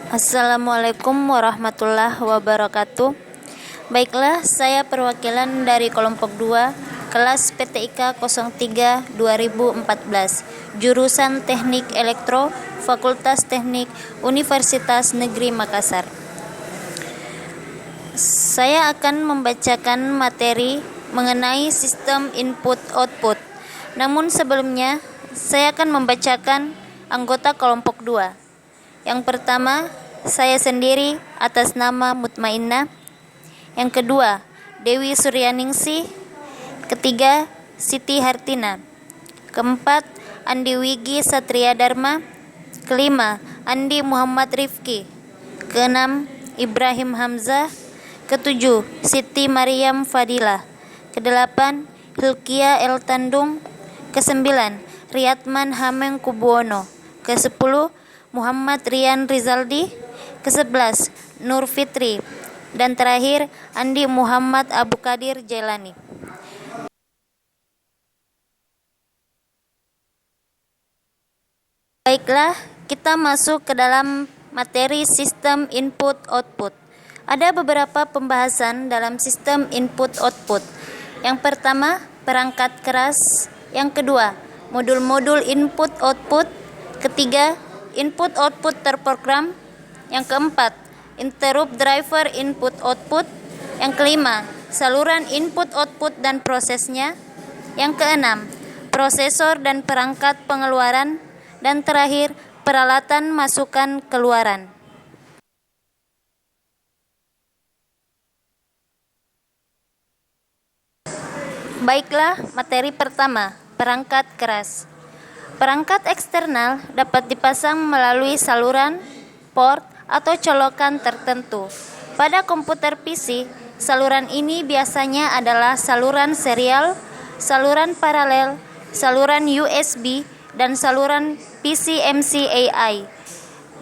Assalamualaikum warahmatullahi wabarakatuh. Baiklah, saya perwakilan dari kelompok 2, kelas PTIK 03 2014, jurusan Teknik Elektro, Fakultas Teknik, Universitas Negeri Makassar. Saya akan membacakan materi mengenai sistem input-output. Namun sebelumnya, saya akan membacakan anggota kelompok 2. Yang pertama, saya sendiri atas nama Mutmainnah. Yang kedua, Dewi Suryaningsih. Ketiga, Siti Hartina. Keempat, Andi Wigi Satria Dharma. Kelima, Andi Muhammad Rifki. Keenam, Ibrahim Hamzah. Ketujuh, Siti Maryam Fadilah. Kedelapan, Hilkia El Tandung. Kesembilan, Riyatman Hameng Kubuono. Kesepuluh, Muhammad Rian Rizaldi. Ke-11 Nur Fitri. Dan terakhir Andi Muhammad Abu Qadir Jailani. Baiklah, kita masuk ke dalam materi sistem input-output. Ada beberapa pembahasan dalam sistem input-output. Yang pertama, perangkat keras. Yang kedua, modul-modul input-output. Ketiga, input-output terprogram. Yang keempat, interrupt driver input-output. Yang kelima, saluran input-output dan prosesnya. Yang keenam, prosesor dan perangkat pengeluaran. Dan terakhir, peralatan masukan keluaran. Baiklah, materi pertama, perangkat keras. Perangkat eksternal dapat dipasang melalui saluran, port, atau colokan tertentu. Pada komputer PC, saluran ini biasanya adalah saluran serial, saluran paralel, saluran USB, dan saluran PCMCII.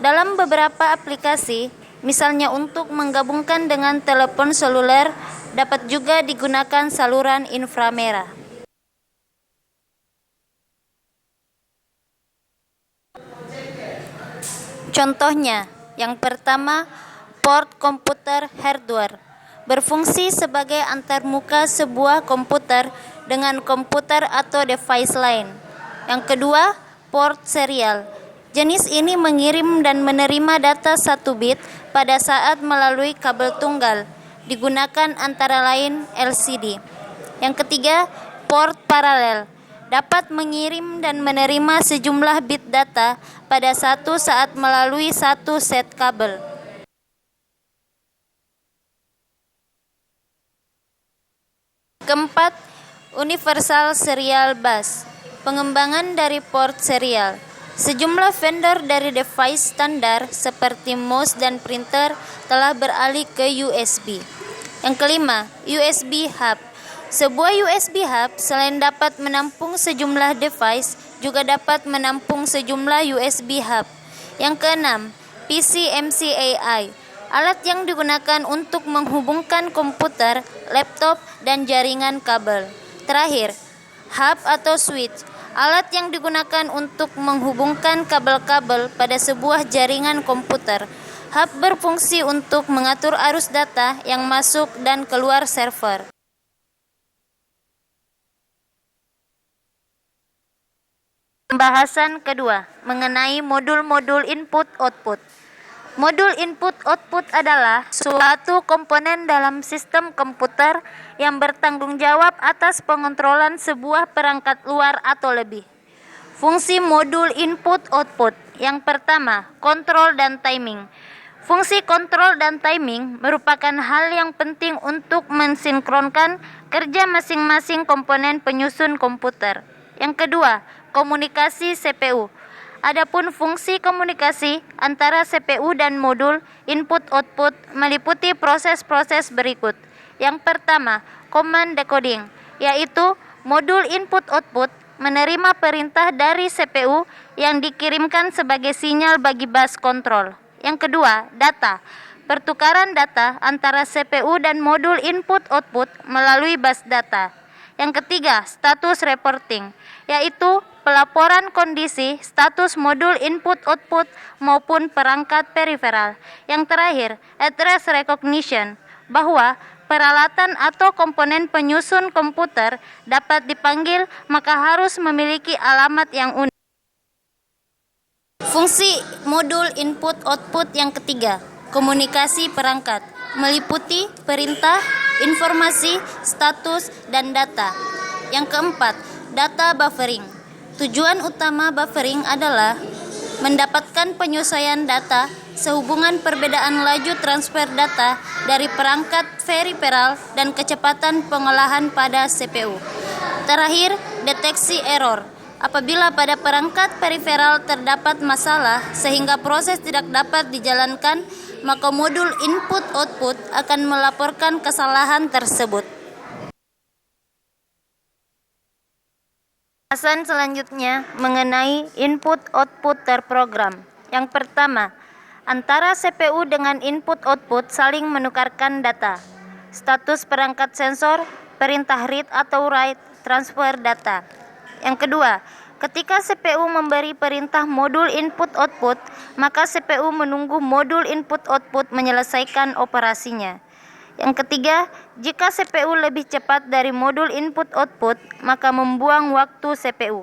Dalam beberapa aplikasi, misalnya untuk menggabungkan dengan telepon seluler, dapat juga digunakan saluran inframerah. Contohnya, yang pertama, port komputer hardware berfungsi sebagai antarmuka sebuah komputer dengan komputer atau device lain. Yang kedua, port serial. Jenis ini mengirim dan menerima data 1 bit pada saat melalui kabel tunggal, digunakan antara lain LCD. Yang ketiga, port paralel. Dapat mengirim dan menerima sejumlah bit data pada satu saat melalui satu set kabel. Keempat, universal serial bus. Pengembangan dari port serial. Sejumlah vendor dari device standar seperti mouse dan printer telah beralih ke USB. Yang kelima, USB hub. Sebuah USB hub selain dapat menampung sejumlah device, juga dapat menampung sejumlah USB hub. Yang keenam, PCMCII. Alat yang digunakan untuk menghubungkan komputer, laptop, dan jaringan kabel. Terakhir, hub atau switch. Alat yang digunakan untuk menghubungkan kabel-kabel pada sebuah jaringan komputer. Hub berfungsi untuk mengatur arus data yang masuk dan keluar server. Pembahasan kedua, mengenai modul-modul input-output. Modul input-output adalah suatu komponen dalam sistem komputer yang bertanggung jawab atas pengontrolan sebuah perangkat luar atau lebih. Fungsi modul input-output. Yang pertama, kontrol dan timing. Fungsi kontrol dan timing merupakan hal yang penting untuk mensinkronkan kerja masing-masing komponen penyusun komputer. Yang kedua, komunikasi CPU. Adapun fungsi komunikasi antara CPU dan modul input-output meliputi proses-proses berikut. Yang pertama, command decoding, yaitu modul input-output menerima perintah dari CPU yang dikirimkan sebagai sinyal bagi bus control. Yang kedua, data. Pertukaran data antara CPU dan modul input-output melalui bus data. Yang ketiga, status reporting, yaitu pelaporan kondisi, status modul input-output maupun perangkat periferal. Yang terakhir, address recognition, bahwa peralatan atau komponen penyusun komputer dapat dipanggil maka harus memiliki alamat yang unik. Fungsi modul input-output yang ketiga, komunikasi perangkat, meliputi perintah, informasi, status, dan data. Yang keempat, data buffering. Tujuan utama buffering adalah mendapatkan penyesuaian data sehubungan perbedaan laju transfer data dari perangkat periferal dan kecepatan pengolahan pada CPU. Terakhir, deteksi error. Apabila pada perangkat periferal terdapat masalah sehingga proses tidak dapat dijalankan, maka modul input-output akan melaporkan kesalahan tersebut. Pembahasan selanjutnya mengenai input-output terprogram. Yang pertama, antara CPU dengan input-output saling menukarkan data. Status perangkat sensor, perintah read atau write, transfer data. Yang kedua, ketika CPU memberi perintah modul input-output, maka CPU menunggu modul input-output menyelesaikan operasinya. Yang ketiga, jika CPU lebih cepat dari modul input-output, maka membuang waktu CPU.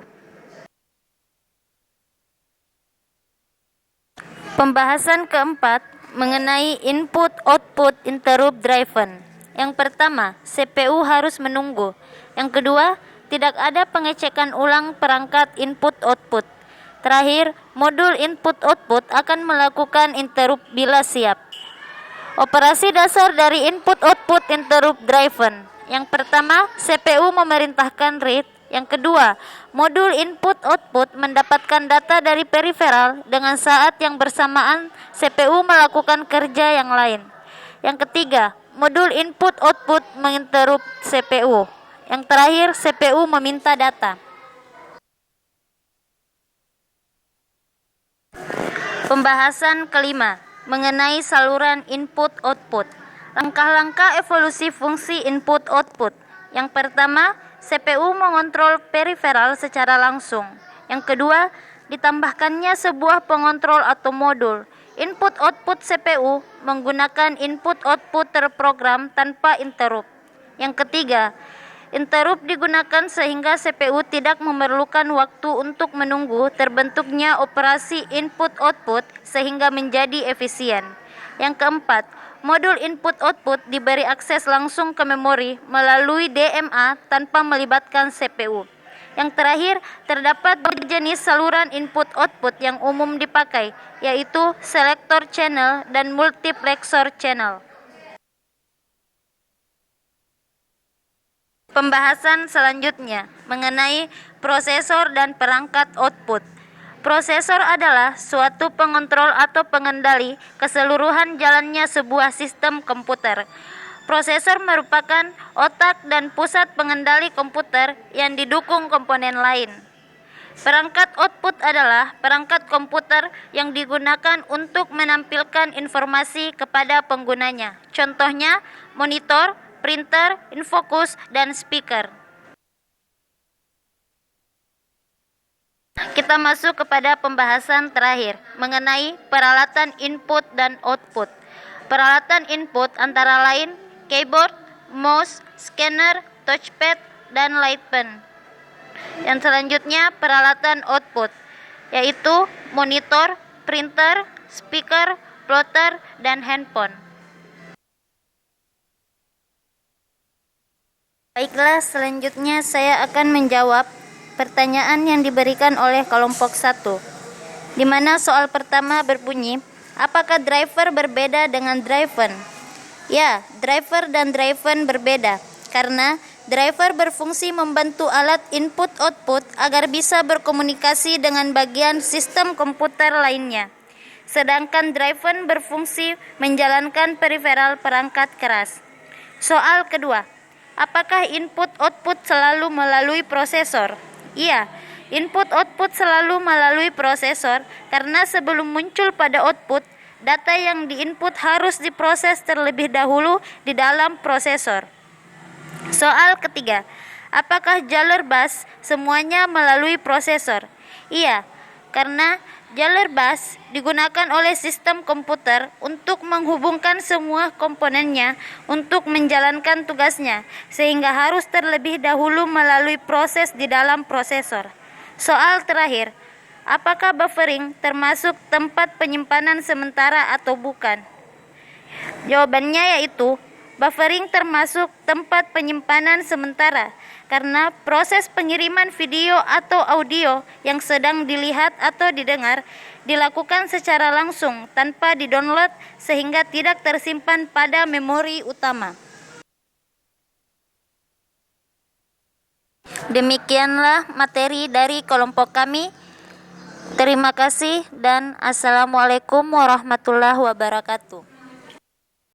Pembahasan keempat mengenai input-output interrupt driven. Yang pertama, CPU harus menunggu. Yang kedua, tidak ada pengecekan ulang perangkat input-output. Terakhir, modul input-output akan melakukan interrupt bila siap. Operasi dasar dari input-output interrupt driven. Yang pertama, CPU memerintahkan read. Yang kedua, modul input-output mendapatkan data dari periferal dengan saat yang bersamaan CPU melakukan kerja yang lain. Yang ketiga, modul input-output menginterrupt CPU. Yang terakhir, CPU meminta data. Pembahasan kelima mengenai saluran input-output. Langkah-langkah evolusi fungsi input-output. Yang pertama, CPU mengontrol periferal secara langsung. Yang kedua, ditambahkannya sebuah pengontrol atau modul. Input-output CPU menggunakan input-output terprogram tanpa interrupt. Yang ketiga, interrupt digunakan sehingga CPU tidak memerlukan waktu untuk menunggu terbentuknya operasi input-output sehingga menjadi efisien. Yang keempat, modul input-output diberi akses langsung ke memori melalui DMA tanpa melibatkan CPU. Yang terakhir, terdapat dua jenis saluran input-output yang umum dipakai, yaitu selector channel dan multiplexer channel. Pembahasan selanjutnya mengenai prosesor dan perangkat output. Prosesor adalah suatu pengontrol atau pengendali keseluruhan jalannya sebuah sistem komputer. Prosesor merupakan otak dan pusat pengendali komputer yang didukung komponen lain. Perangkat output adalah perangkat komputer yang digunakan untuk menampilkan informasi kepada penggunanya. Contohnya, monitor, printer, infocus, dan speaker. Kita masuk kepada pembahasan terakhir mengenai peralatan input dan output. Peralatan input antara lain keyboard, mouse, scanner, touchpad, dan light pen. Yang selanjutnya peralatan output, yaitu monitor, printer, speaker, plotter, dan handphone. Baiklah, selanjutnya saya akan menjawab pertanyaan yang diberikan oleh kelompok 1, di mana soal pertama berbunyi, apakah driver berbeda dengan driven? Ya, driver dan driven berbeda, karena driver berfungsi membantu alat input-output agar bisa berkomunikasi dengan bagian sistem komputer lainnya. Sedangkan driven berfungsi menjalankan periferal perangkat keras. Soal kedua, apakah input-output selalu melalui prosesor? Iya, input-output selalu melalui prosesor karena sebelum muncul pada output, data yang diinput harus diproses terlebih dahulu di dalam prosesor. Soal ketiga, Apakah jalur bus semuanya melalui prosesor? Iya, karena jalur bus digunakan oleh sistem komputer untuk menghubungkan semua komponennya untuk menjalankan tugasnya, sehingga harus terlebih dahulu melalui proses di dalam prosesor. Soal terakhir, apakah buffering termasuk tempat penyimpanan sementara atau bukan? Jawabannya yaitu buffering termasuk tempat penyimpanan sementara karena proses pengiriman video atau audio yang sedang dilihat atau didengar dilakukan secara langsung tanpa didownload sehingga tidak tersimpan pada memori utama. Demikianlah materi dari kelompok kami. Terima kasih dan Assalamualaikum warahmatullahi wabarakatuh.